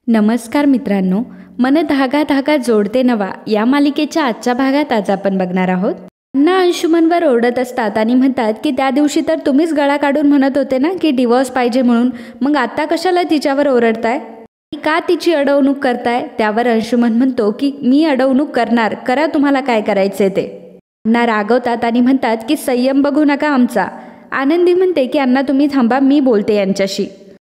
नमस्कार मित्रांनो, मन धागा धागा जोडते नवा या मालिकेच्या आजच्या भागात आज आपण बघणार आहोत. अण्णा अंशुमनवर ओरडत असतात आणि म्हणतात की त्या दिवशी तर तुम्हीच गळा काढून म्हणत होते ना की डिवोर्स पाहिजे म्हणून, मग आता कशाला तिच्यावर ओरडताय, का तिची अडवणूक करताय. त्यावर अंशुमन म्हणतो की मी अडवणूक करणार, करा तुम्हाला काय करायचे ते. अण्णा रागवतात आणि म्हणतात की संयम बघू नका आमचा. आनंदी म्हणते की अण्णा तुम्ही थांबा, मी बोलते यांच्याशी.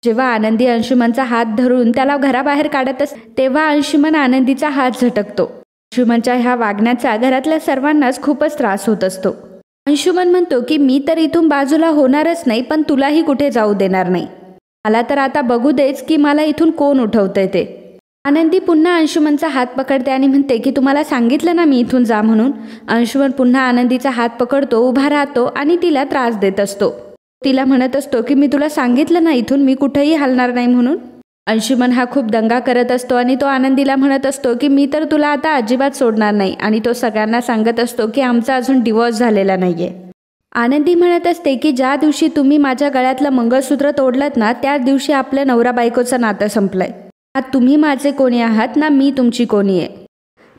जेव्हा आनंदी अंशुमनचा हात धरून त्याला घराबाहेर काढत असते तेव्हा अंशुमन आनंदीचा हात झटकतो. अंशुमनच्या ह्या वागण्याचा घरातल्या सर्वांनाच खूपच त्रास होत असतो. अंशुमन म्हणतो की मी तर इथून बाजूला होणारच नाही, पण तुलाही कुठे जाऊ देणार नाही. मला तर आता बघू देच की मला इथून कोण उठवतंय ते. आनंदी पुन्हा अंशुमनचा हात पकडते आणि म्हणते की तुम्हाला सांगितलं ना मी इथून जा म्हणून. अंशुमन पुन्हा आनंदीचा हात पकडतो, उभा राहतो आणि तिला त्रास देत असतो. तिला म्हणत असतो की मी तुला सांगितलं ना इथून मी कुठेही हलणार नाही म्हणून. अंशुमन हा खूप दंगा करत असतो आणि तो आनंदीला म्हणत असतो की मी तर तुला आता अजिबात सोडणार नाही, आणि तो सगळ्यांना सांगत असतो की आमचा अजून डिवोर्स झालेला नाहीये. आनंदी म्हणत असते की ज्या दिवशी तुम्ही माझ्या गळ्यातलं मंगळसूत्र तोडलत ना त्या दिवशी आपलं नवरा बायकोचं नातं संपलंय. आता तुम्ही माझे कोणी आहात ना मी तुमची कोणी आहे.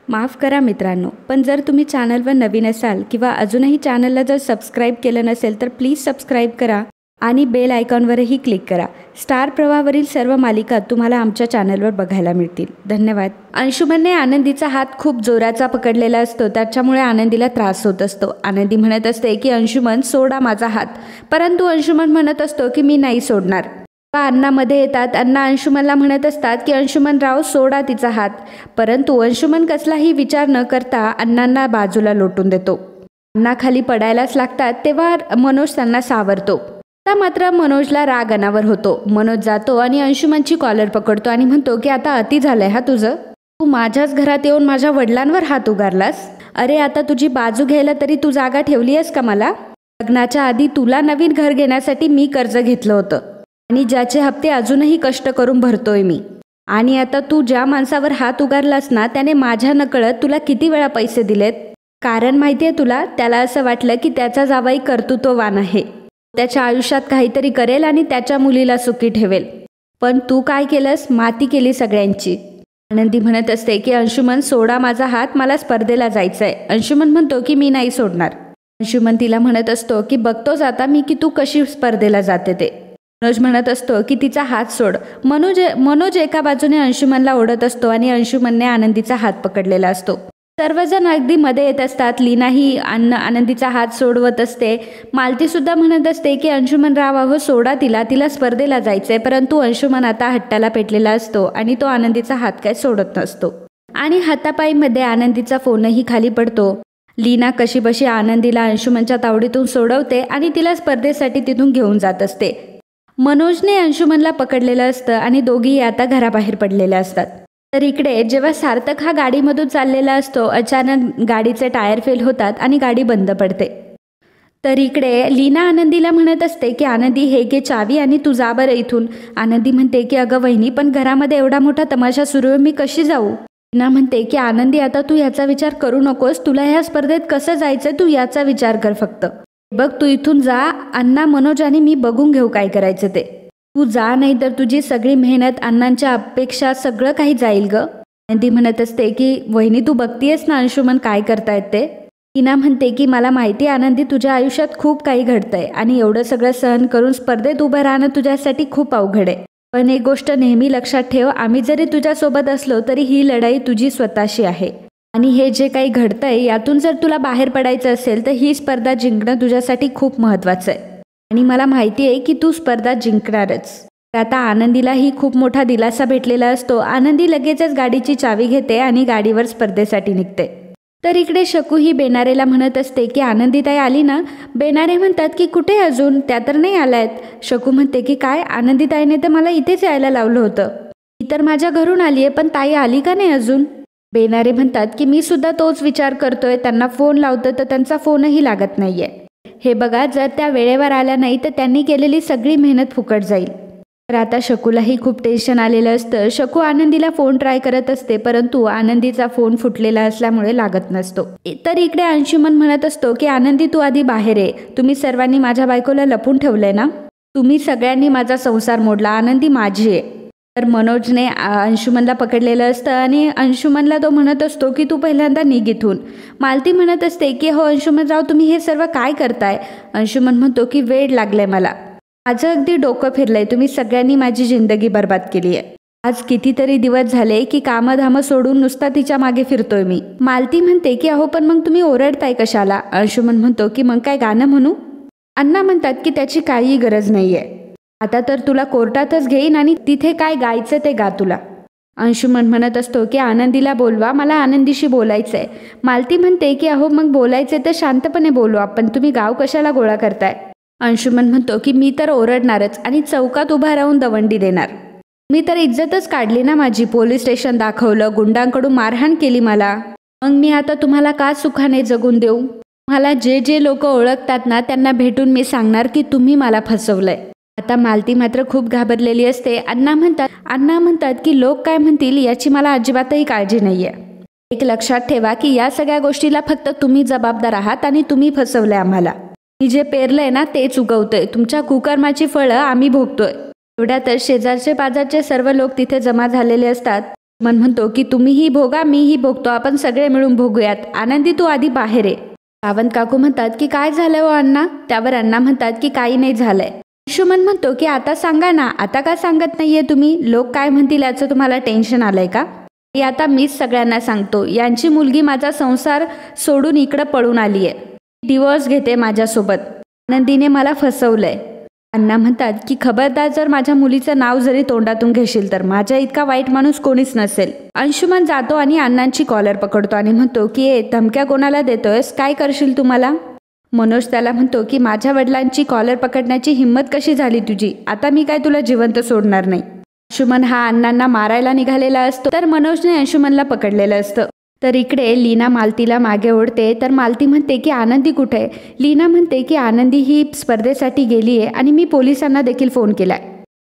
माफ करा मित्रांनो, पण जर तुम्ही चॅनलवर नवीन असाल किंवा अजूनही चॅनलला जर सबस्क्राईब केलं नसेल तर प्लीज सबस्क्राईब करा आणि बेल आयकॉनवरही क्लिक करा. स्टार प्रवाहावरील सर्व मालिका तुम्हाला आमच्या चॅनलवर बघायला मिळतील. धन्यवाद. अंशुमनने आनंदीचा हात खूप जोराचा पकडलेला असतो, त्याच्यामुळे आनंदीला त्रास होत असतो. आनंदी म्हणत असते की अंशुमन सोडा माझा हात, परंतु अंशुमन म्हणत असतो की मी नाही सोडणार. अण्णामध्ये येतात. अण्णा अंशुमनला म्हणत असतात की अंशुमन राव सोडा तिचा हात, परंतु अंशुमन कसलाही विचार न करता अण्णांना बाजूला लोटून देतो. अण्णा खाली पडायलाच लागतात तेव्हा मनोज त्यांना सावरतो. आता मात्र मनोजला राग अनावर होतो. मनोज जातो आणि अंशुमनची कॉलर पकडतो आणि म्हणतो की आता अति झालंय हा तुझं. तू माझ्याच घरात येऊन माझ्या वडिलांवर हात उगारलास. अरे आता तुझी बाजू घ्यायला तरी तू जागा ठेवली आहेस का मला. लग्नाच्या आधी तुला नवीन घर घेण्यासाठी मी कर्ज घेतलं होतं आणि ज्याचे हप्ते अजूनही कष्ट करून भरतोय मी. आणि आता तू ज्या माणसावर हात उगारलास ना त्याने माझ्या नकळत तुला किती वेळा पैसे दिलेत. कारण माहितीये तुला, त्याला असं वाटलं की त्याचा जावई कर्तृत्ववान आहे, त्याच्या आयुष्यात काहीतरी करेल आणि त्याच्या मुलीला सुखी ठेवेल. पण तू काय केलंस, माती केली सगळ्यांची. आनंदी म्हणत असते की अंशुमन सोडा माझा हात, मला स्पर्धेला जायचंय. अंशुमन म्हणतो की मी नाही सोडणार. अंशुमन तिला म्हणत असतो की बघतोच आता मी की तू कशी स्पर्धेला जाते ते. मनोज म्हणत असतो की तिचा हात सोड. मनोज एका बाजूने अंशुमनला ओढत असतो आणि अंशुमनने आनंदीचा हात पकडलेला असतो. सर्वजण अगदी मध्ये येत असतात. लीनाही आनंदीचा हात सोडवत असते. मालती सुद्धा म्हणत असते की अंशुमन राव सोडा तिला स्पर्धेला जायचंय, परंतु अंशुमन आता हट्टाला पेटलेला असतो आणि तो आनंदीचा हात काय सोडत नसतो. आणि हातापायीमध्ये आनंदीचा फोनही खाली पडतो. लीना कशीबशी आनंदीला अंशुमनच्या तावडीतून सोडवते आणि तिला स्पर्धेसाठी तिथून घेऊन जात असते. मनोजने अंशुमनला पकडलेलं असतं आणि दोघीही आता घराबाहेर पडलेल्या असतात. तर इकडे जेव्हा सार्थक हा गाडीमधून चाललेला असतो, अचानक गाडीचे टायर फेल होतात आणि गाडी बंद पडते. तर इकडे लीना आनंदीला म्हणत असते की आनंदी हे घे चावी आणि तू जा बरं इथून. आनंदी म्हणते की अगं वहिनी, पण घरामध्ये एवढा मोठा तमाशा सुरू आहे, मी कशी जाऊ. लीना म्हणते की आनंदी आता तू याचा विचार करू नकोस, तुला ह्या स्पर्धेत कसं जायचं तू याचा विचार कर फक्त. बघ तू इथून जा, अण्णा मनोज आणि मी बघून घेऊ काय करायचं ते. तू जा, नाही तर तुझी सगळी मेहनत, अण्णांच्या अपेक्षा सगळं काही जाईल ग. आनंदी म्हणत असते की वहिनी तू बघतीयस ना अंशुमन काय करतायत ते. लीना म्हणते की मला माहिती आनंदी तुझ्या आयुष्यात खूप काही घडतंय आणि एवढं सगळं सहन करून स्पर्धेत उभं राहणं तुझ्यासाठी खूप अवघड आहे. पण एक गोष्ट नेहमी लक्षात ठेव, आम्ही जरी तुझ्यासोबत असलो तरी ही लढाई तुझी स्वतःशी आहे. आणि हे जे काही घडतंय यातून जर तुला बाहेर पडायचं असेल तर ही स्पर्धा जिंकणं तुझ्यासाठी खूप महत्त्वाचं आहे आणि मला माहिती आहे की तू स्पर्धा जिंकणारच. आता आनंदीलाही खूप मोठा दिलासा भेटलेला असतो. आनंदी लगेचच गाडीची चावी घेते आणि गाडीवर स्पर्धेसाठी निघते. तर इकडे शकू ही बेनारेला म्हणत असते की आनंदीताई आली ना. बेनारे म्हणतात की कुठे अजून, त्या तर नाही आल्यात. शकू म्हणते की काय, आनंदीताईने तर मला इथेच यायला लावलं होतं. ती तर माझ्या घरून आली आहे, पण ताई आली का नाही अजून. बेनारे म्हणतात की मी सुद्धा तोच विचार करतोय, त्यांना फोन लावतो तर त्यांचा फोनही लागत नाहीये. हे बघा, जर त्या वेळेवर आल्या नाही तर त्यांनी केलेली सगळी मेहनत फुकट जाईल. तर आता शकूलाही खूप टेन्शन आलेलं असतं. शकू आनंदीला फोन ट्राय करत असते, परंतु आनंदीचा फोन फुटलेला असल्यामुळे लागत नसतो. तर इकडे अंशुमन म्हणत असतो की आनंदी तू आधी बाहेर ये, तुम्ही सर्वांनी माझ्या बायकोला लपून ठेवलंय ना, तुम्ही सगळ्यांनी माझा संसार मोडला, आनंदी माझी आहे. तर मनोजने अंशुमनला पकडलेलं असतं आणि अंशुमनला तो म्हणत असतो की तू पहिल्यांदा निघ इथून. मालती म्हणत असते की हो अंशुमनराव, तुम्ही हे सर्व काय करताय? अंशुमन म्हणतो की वेड लागलंय मला, माझं अगदी डोकं फिरलंय, तुम्ही सगळ्यांनी माझी जिंदगी बर्बाद केली आहे. आज कितीतरी दिवस झाले की कामधामं सोडून नुसता तिच्या मागे फिरतोय मी. मालती म्हणते की अहो पण मग तुम्ही ओरडताय कशाला? अंशुमन म्हणतो की मग काय गाणं म्हणू? अण्णा म्हणतात की त्याची काहीही गरज नाहीये, आता तर तुला कोर्टातच घेईन आणि तिथे काय गायचं ते गा तुला. अंशुमन म्हणत असतो की आनंदीला बोलवा, मला आनंदीशी बोलायचंय. मालती म्हणते की अहो मग बोलायचे तर शांतपणे बोलू आपण, तुम्ही गाव कशाला गोळा करताय? अंशुमन म्हणतो की मी तर ओरडणारच आणि चौकात उभा राहून दवंडी देणार. मी तर इज्जतच काढली ना माझी, पोलीस स्टेशन दाखवलं, गुंडांकडून मारहाण केली मला, मग मी आता तुम्हाला का सुखाने जगून देऊ? मला जे जे लोक ओळखतात ना त्यांना भेटून मी सांगणार की तुम्ही मला फसवलंय. आता मालती मात्र खूप घाबरलेली असते. अण्णा म्हणतात की लोक काय म्हणतील याची मला अजिबातही काळजी नाहीये. एक लक्षात ठेवा की या सगळ्या गोष्टीला फक्त तुम्ही जबाबदार आहात आणि तुम्ही फसवलंय आम्हाला. मी जे पेरलंय ना तेच उगवतंय, तुमच्या कुकर्माची फळं आम्ही भोगतोय. एवढ्यातच शेजारचे पाजारचे सर्व लोक तिथे जमा झालेले असतात. मन म्हणतो की तुम्हीही भोगा, मीही भोगतो, आपण सगळे मिळून भोगूयात. आनंदी तू आधी बाहेर आहे. सावंत काकू म्हणतात की काय झालंय हो अण्णा? त्यावर अण्णा म्हणतात की काही नाही झालंय. अंशुमन म्हणतो की आता सांगा ना, आता का सांगत नाहीये तुम्ही? लोक काय म्हणतील याचं तुम्हाला टेन्शन आलंय का? आता मीच सगळ्यांना सांगतो, यांची मुलगी माझा संसार सोडून इकडं पळून आली आहे, डिवोर्स घेते माझ्यासोबत, आनंदीने मला फसवलंय. अण्णा म्हणतात की खबरदार, जर माझ्या मुलीचं नाव जरी तोंडातून घेशील तर माझ्या इतका वाईट माणूस कोणीच नसेल. अंशुमन जातो आणि अण्णांची कॉलर पकडतो आणि म्हणतो की ए धमक्या कोणाला देतोयस, काय करशील तुम्हाला? मनोज त्याला म्हणतो की माझ्या वडिलांची कॉलर पकडण्याची हिंमत कशी झाली तुझी? आता मी काय तुला जिवंत सोडणार नाही. अंशुमन हा अण्णांना मारायला निघालेला असतो तर मनोजने अंशुमनला पकडलेलं असतं. तर इकडे लीना मालतीला मागे ओढते. तर मालती म्हणते की आनंदी कुठे आहे? लीना म्हणते की आनंदी ही स्पर्धेसाठी गेली आहे आणि मी पोलिसांना देखील फोन केलाय.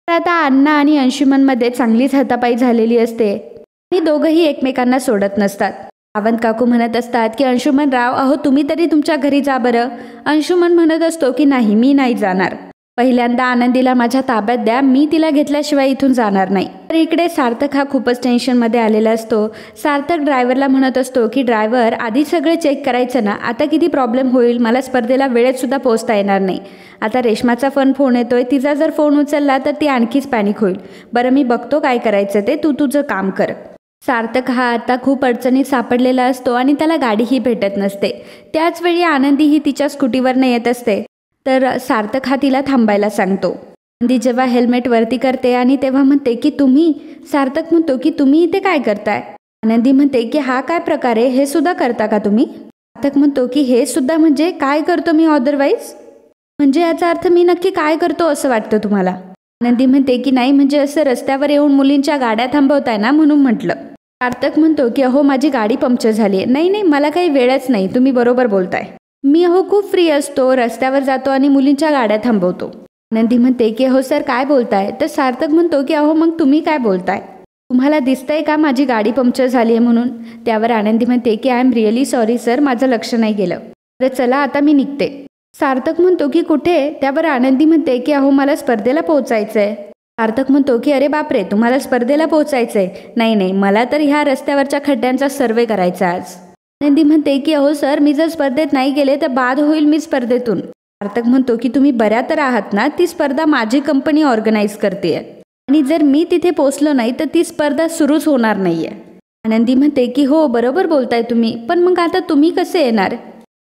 तर आता अण्णा आणि अंशुमनमध्ये चांगलीच हातापाई झालेली असते आणि दोघंही एकमेकांना सोडत नसतात. सावंत काकू म्हणत असतात की अंशुमन राव, अहो तुम्ही तरी तुमच्या घरी जा बरं. अंशुमन म्हणत असतो की नाही, मी नाही जाणार. पहिल्यांदा आनंदीला माझ्या ताब्यात द्या, मी तिला घेतल्याशिवाय इथून जाणार नाही. तर इकडे सार्थक हा खूपच टेन्शनमध्ये आलेला असतो. सार्थक ड्रायव्हरला म्हणत असतो की ड्रायव्हर, आधी सगळे चेक करायचं ना, आता किती प्रॉब्लेम होईल, मला स्पर्धेला वेळेत सुद्धा पोहोचता येणार नाही. आता रेश्माचा फोन येतोय, तिचा जर फोन उचलला तर ती आणखीच पॅनिक होईल. बरं मी बघतो काय करायचं ते, तू तुझं काम कर. सार्थक हा आता खूप अडचणीत सापडलेला असतो आणि त्याला गाडीही भेटत नसते. त्याचवेळी आनंदी ही तिच्या स्कूटीवरनं येत असते. तर सार्थक हा तिला थांबायला सांगतो. आनंदी जेव्हा हेल्मेट वरती करते आणि तेव्हा म्हणते की तुम्ही, सार्थक म्हणतो की तुम्ही इथे काय करताय? आनंदी म्हणते की हा काय प्रकार आहे, हे सुद्धा करता का तुम्ही? सार्थक म्हणतो की हे सुद्धा म्हणजे काय करतो मी अदरवाईज? म्हणजे याचा अर्थ मी नक्की काय करतो असं वाटतं तुम्हाला? आनंदी म्हणते की नाही, म्हणजे असं रस्त्यावर येऊन मुलींच्या गाड्या थांबवताय ना म्हणून म्हटलं. सार्थक म्हणतो की अहो माझी गाडी पंक्चर झाली आहे. नाही मला काही वेळच नाही, तुम्ही बरोबर बोलताय. मी खूप फ्री असतो, रस्त्यावर जातो आणि मुलींच्या गाड्या थांबवतो. आनंदी म्हणते की हो सर काय बोलताय? तर सार्थक म्हणतो की अहो मग तुम्ही काय बोलताय? तुम्हाला दिसतंय का माझी गाडी पंक्चर झाली आहे म्हणून? त्यावर आनंदी म्हणते की I am really sorry sir, माझं लक्ष नाही गेलं. तर चला आता मी निघते. सार्थक म्हणतो की कुठे? त्यावर आनंदी म्हणते की अहो मला स्पर्धेला पोहोचायचंय. सार्थक म्हणतो की अरे बापरे, तुम्हाला स्पर्धेला पोहोचायचंय? नाही मला तर ह्या रस्त्यावरच्या खड्ड्यांचा सर्वे करायचा आज. आनंदी म्हणते की अहो सर, मी जर स्पर्धेत नाही गेले तर बाद होईल मी स्पर्धेतून. सार्थक म्हणतो की तुम्ही बऱ्या तर आहात ना, ती स्पर्धा माझी कंपनी ऑर्गनाईज करते आणि जर मी तिथे पोचलो नाही तर ती स्पर्धा सुरूच होणार नाहीये. आनंदी म्हणते की हो बरोबर बोलताय तुम्ही, पण मग आता तुम्ही कसे येणार?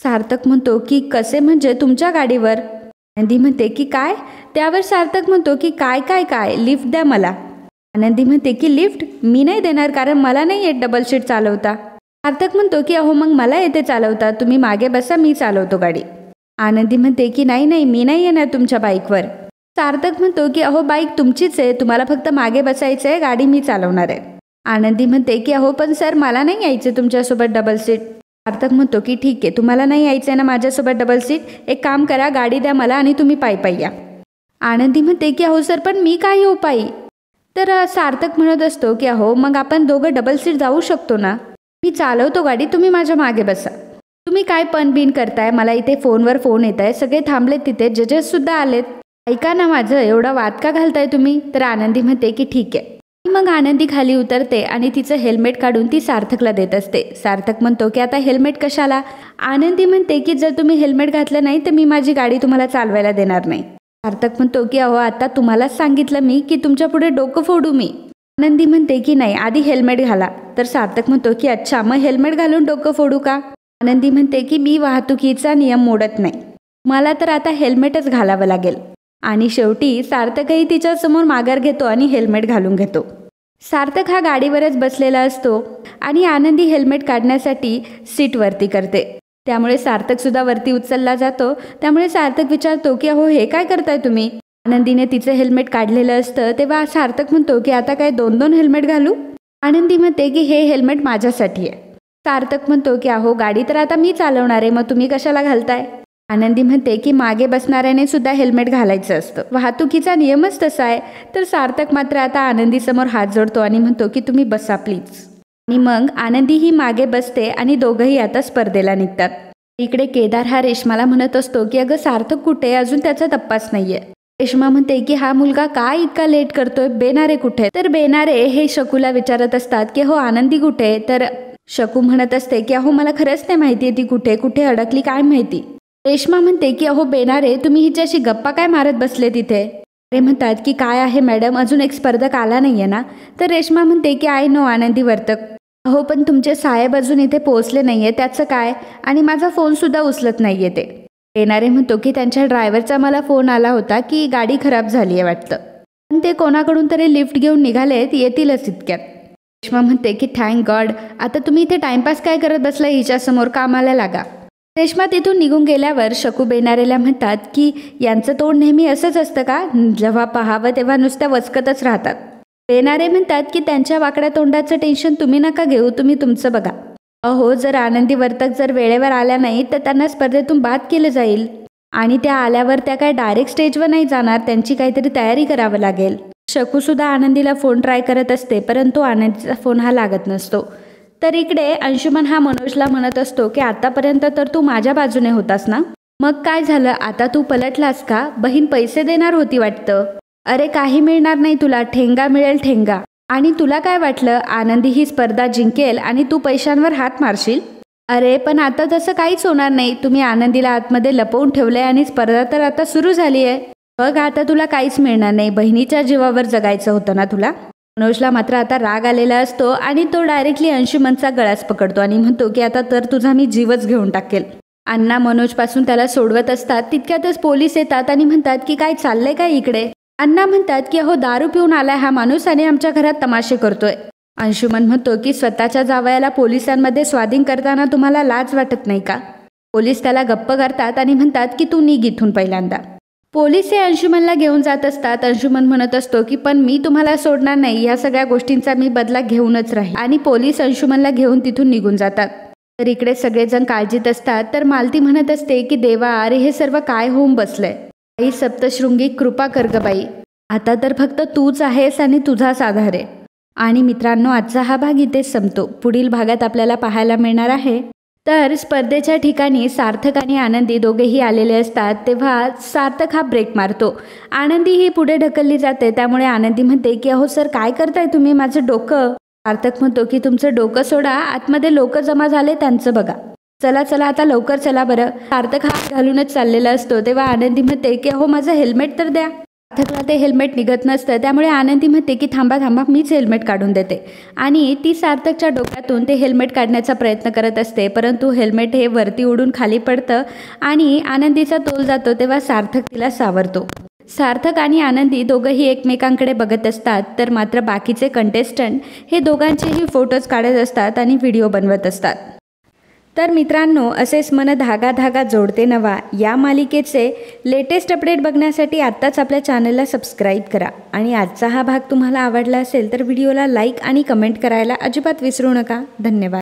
सार्थक म्हणतो की कसे म्हणजे तुमच्या गाडीवर? आनंदी म्हणते की काय? त्यावर सार्थक म्हणतो की काय लिफ्ट द्या मला. आनंदी म्हणते की लिफ्ट मी नाही देणार, कारण मला नाही येत डबल सीट चालवता. सार्थक म्हणतो की अहो मग मला येते चालवता, तुम्ही मागे बसा, मी चालवतो गाडी. आनंदी म्हणते की नाही मी नाही येणार तुमच्या बाईकवर. सार्थक म्हणतो की अहो बाईक तुमचीच आहे, तुम्हाला फक्त मागे बसायचं आहे, गाडी मी चालवणार आहे. आनंदी म्हणते की अहो पण सर मला नाही यायचं तुमच्यासोबत डबल सीट. सार्थक म्हणतो की ठीक आहे, तुम्हाला नाही यायचं आहे ना माझ्यासोबत डबल सीट, एक काम करा, गाडी द्या मला आणि तुम्ही पायी या. आनंदी म्हणते की अहो सर पण मी काय येऊ पायी? तर सार्थक म्हणत असतो की अहो मग आपण दोघं डबल सीट जाऊ शकतो ना, मी चालवतो गाडी, तुम्ही माझ्या मागे बसा. तुम्ही काय बिन करताय? मला इथे फोनवर फोन येत आहे, सगळे थांबलेत तिथे, जजेस सुद्धा आलेत, ऐका ना माझं, एवढा वाद का घालताय तुम्ही? तर आनंदी म्हणते की ठीक आहे, मग आनंदी खाली उतरते आणि तिचं हेल्मेट काढून ती सार्थकला देत असते. सार्थक म्हणतो की आता हेल्मेट कशाला. आनंदी म्हणते की जर तुम्ही हेल्मेट घातलं नाही तर मी माझी गाडी तुम्हाला चालवायला देणार नाही. सार्थक म्हणतो की अहो आता तुम्हालाच सांगितलं मी की तुमच्या पुढे डोकं फोडू मी. आनंदी म्हणते की नाही आधी हेल्मेट घाला. तर सार्थक म्हणतो की अच्छा मग हेल्मेट घालून डोकं फोडू का. आनंदी म्हणते की मी वाहतुकीचा नियम मोडत नाही, मला तर आता हेल्मेटच घालावं लागेल. आणि शेवटी सार्थकही तिच्यासमोर माघार घेतो आणि हेल्मेट घालून घेतो. सार्थक हा गाडीवरच बसलेला असतो आणि आनंदी हेल्मेट काढण्यासाठी सीट वरती करते. त्यामुळे सार्थक सुद्धा वरती उचलला जातो. त्यामुळे सार्थक विचारतो की अहो हे काय करताय तुम्ही. आनंदीने तिचं हेल्मेट काढलेलं असतं तेव्हा सार्थक म्हणतो की आता काय 2-2 हेल्मेट घालू. आनंदी म्हणते की हे हेल्मेट माझ्यासाठी आहे. सार्थक म्हणतो की अहो गाडी तर आता मी चालवणार आहे, मग तुम्ही कशाला घालताय. आनंदी म्हणते की मागे बसणाऱ्याने सुद्धा हेल्मेट घालायचं असतं, वाहतुकीचा नियमच तसा आहे. तर सार्थक मात्र आता आनंदीसमोर हात जोडतो आणि म्हणतो की तुम्ही बसा प्लीज. आणि मग आनंदी ही मागे बसते आणि दोघंही आता स्पर्धेला निघतात. इकडे केदार हा रेश्माला म्हणत असतो की अगं सार्थक कुठे, अजून त्याचा तपास नाहीये. रेश्मा म्हणते की हा मुलगा काय इतका लेट करतोय, बेनारे कुठे. तर बेनारे हे शकूला विचारत असतात की हो आनंदी कुठे. तर शकू म्हणत असते की अहो मला खरंच नाही माहिती ती कुठे कुठे अडकली काय माहिती. रेश्मा म्हणते की अहो बेनारे तुम्ही हिच्याशी गप्पा काय मारत बसले तिथे. ते म्हणतात की काय आहे मॅडम, अजून एक स्पर्धक आला नाहीये ना. तर रेश्मा म्हणते की आय नो आनंदी वर्तक. अहो पण तुमचे साहेब अजून इथे पोहोचले नाहीये त्याचं काय, आणि माझा फोन सुद्धा उचलत नाहीये ते. बेनारे म्हणतो की त्यांच्या ड्रायव्हरचा मला फोन आला होता की गाडी खराब झाली आहे वाटतं, पण ते कोणाकडून तरी लिफ्ट घेऊन निघालेत, येतीलच इतक्यात. रेश्मा म्हणते की थँक गॉड, आता तुम्ही इथे टाइमपास काय करत बसला, हिच्यासमोर कामाला लागा. रेश्मा तिथून निघून गेल्यावर शकू बेनारेला म्हणतात की यांचं तोंड नेहमी असंच असतं का, जेव्हा पाहावं तेव्हा नुसत्या वचकतच राहतात. बेनारे म्हणतात की त्यांच्या वाकड्या तोंडाचं टेन्शन तुम्ही नका घेऊ, तुम्ही तुमचं बघा. अहो जर आनंदी वर्तक जर वेळेवर आल्या नाही तर त्यांना स्पर्धेतून बाद केलं जाईल, आणि त्या आल्यावर त्या काय डायरेक्ट स्टेजवर नाही जाणार, त्यांची काहीतरी तयारी करावं लागेल. शकू सुद्धा आनंदीला फोन ट्राय करत असते परंतु आनंदीचा फोन हा लागत नसतो. तर इकडे अंशुमन हा मनोजला म्हणत असतो की आतापर्यंत तर तू माझ्या बाजूने होतास ना, मग काय झालं आता तू पलटलास का. बहीण पैसे देणार होती वाटतं. अरे काही मिळणार नाही तुला, ठेंगा मिळेल ठेंगा. आणि तुला काय वाटलं आनंदी ही स्पर्धा जिंकेल आणि तू पैशांवर हात मारशील. अरे पण आता तसं काहीच होणार नाही, तुम्ही आनंदीला आतमध्ये लपवून ठेवलंय आणि स्पर्धा तर आता सुरू झाली आहे. बघ आता तुला काहीच मिळणार नाही, बहिणीच्या जीवावर जगायचं होतं ना तुला. मनोजला मात्र आता राग आलेला असतो आणि तो डायरेक्टली अंशुमनचा गळाच पकडतो आणि म्हणतो की आता तर तुझा मी जीवच घेऊन टाकेल. अण्णा मनोजपासून त्याला सोडवत असतात तितक्यातच पोलीस येतात आणि म्हणतात की काय चाललंय काय इकडे. अण्णा म्हणतात की अहो दारू पिऊन आलाय हा माणूस आणि आमच्या घरात तमाशे करतोय. अंशुमन म्हणतो की स्वतःच्या जावयाला पोलिसांमध्ये स्वाधीन करताना तुम्हाला लाज वाटत नाही का. पोलीस त्याला गप्प करतात आणि म्हणतात की तू निघ इथून पहिल्यांदा. पोलीस हे अंशुमनला घेऊन जात असतात. अंशुमन म्हणत असतो की पण मी तुम्हाला सोडणार नाही, या सगळ्या गोष्टींचा मी बदला घेऊनच राहील. आणि पोलीस अंशुमनला घेऊन तिथून निघून जातात. तर इकडे सगळेजण काळजीत असतात. तर मालती म्हणत असते की देवा अरे हे सर्व काय होऊन बसलंय. आई सप्तशृंगी कृपा कर ग बाई, आता तर फक्त तूच आहेस आणि तुझाच आधार आहे. आणि मित्रांनो आजचा हा भाग इथेच संपतो. पुढील भागात आपल्याला पाहायला मिळणार आहे. तर स्पर्धेच्या ठिकाणी सार्थक आणि आनंदी दोघेही आलेले असतात. तेव्हा सार्थक हा ब्रेक मारतो, आनंदी ही पुढे ढकलली जाते. त्यामुळे आनंदी म्हणते की अहो सर काय करताय तुम्ही, माझं डोकं. सार्थक म्हणतो की तुमचं डोकं सोडा, आतमध्ये लोक जमा झाले त्यांचं बघा. चला चला आता लवकर चला बरं. सार्थक हात घालूनच चाललेला असतो. तेव्हा आनंदी म्हणते की अहो माझं हेल्मेट तर द्या. सार्थकला ते हेल्मेट निघत नसतं. त्यामुळे आनंदी म्हणते की थांबा थांबा मीच हेल्मेट काढून देते. आणि ती सार्थकच्या डोक्यातून ते हेल्मेट काढण्याचा प्रयत्न करत असते परंतु हेल्मेट हे वरती उडून खाली पडतं आणि आनंदीचा तोल जातो. तेव्हा सार्थक तिला सावरतो. सार्थक आणि आनंदी दोघंही एकमेकांकडे बघत असतात. तर मात्र बाकीचे कंटेस्टंट हे दोघांचेही फोटोज काढत असतात आणि व्हिडिओ बनवत असतात. तर मित्रांनो असेच मन धागा धागा जोडते नवा या मालिकेचे लेटेस्ट अपडेट बघण्यासाठी आत्ताच आपल्या चॅनलला सबस्क्राईब करा. आणि आजचा हा भाग तुम्हाला आवडला असेल तर व्हिडिओला लाईक आणि कमेंट करायला अजिबात विसरू नका. धन्यवाद.